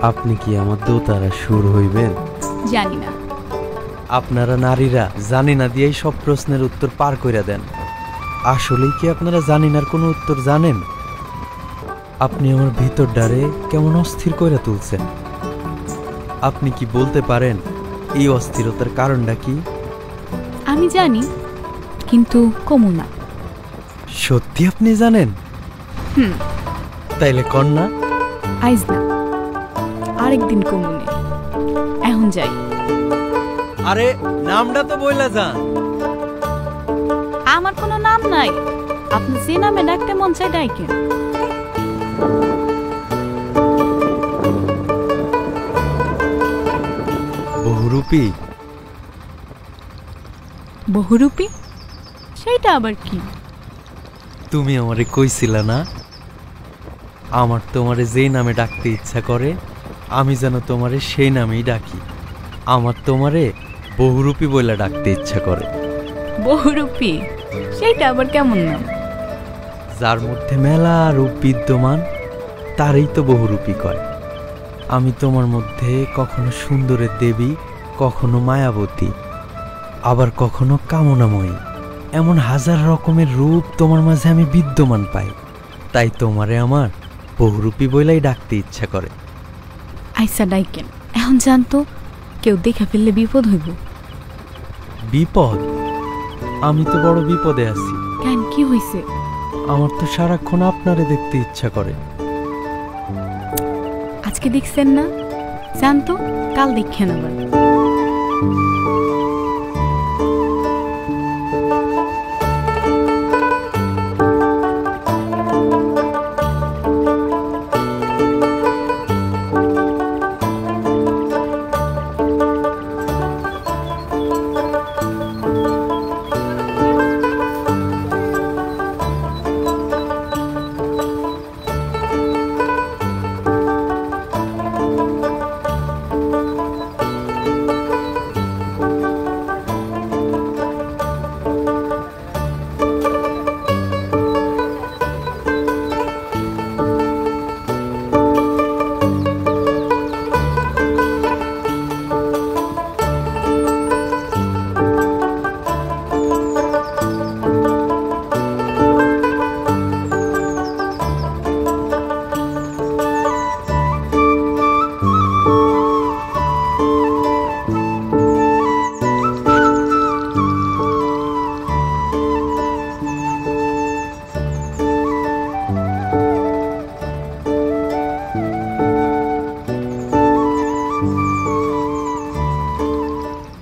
আপনি কি আমার দোতারা সুর হইবেন? জানি না। আপনারা নারীরা জানি না দিয়েই সব প্রশ্নের উত্তর পার করে দেন। আসলেই কি আপনারা জানি নার কোনো উত্তর জানেন? আপনি আমার ভিতর ডারে কেমন অস্থির করে তুলছেন। আপনি কি বলতে পারেন এই অস্থিরতার কারণটা কি? আমি জানি, কিন্তু কমু না। সত্যি আপনি জানেন? তাইলে কন্যা আইজ না, আরেকদিন কমুনে। এখন যাই। আরে নামটা তো বইলা যান। আমার কোনো নাম নাই, আপনি যে নামে ডাকতে মন চাই ডাইকেন। বহুরূপী। বহুরূপী? সেইটা আবার কি? তুমি আমারে কইছিলা না আমার তোমারে যেই নামে ডাকতে ইচ্ছা করে আমি যেন তোমারে সেই নামেই ডাকি। আমার তোমারে বহুরূপী বইলা ডাকতে ইচ্ছা করে। বহুরূপী? সেইটা আবার কেমন নাম? যার মধ্যে মেলা রূপ বিদ্যমান তারই তো বহুরূপী কয়। আমি তোমার মধ্যে কখনো সুন্দরের দেবী, কখনো মায়াবতী, আবার কখনো কামনাময়ী, এমন হাজার রকমের রূপ তোমার মাঝে আমি বিদ্যমান পাই। তাই তোমারে আমার বহুরূপী বইলাই ডাকতে ইচ্ছা করে। আইসা ডাইকেন, এখন জানতো কেউ দেখা ফেললে বিপদ হইব। বিপদ? আমি তো বড় বিপদে আছি। কেন, কি হইছে? আমার তো সারাক্ষণ আপনারে দেখতে ইচ্ছা করে। আজকে দেখছেন না, জানতো কাল দেখেন আবার।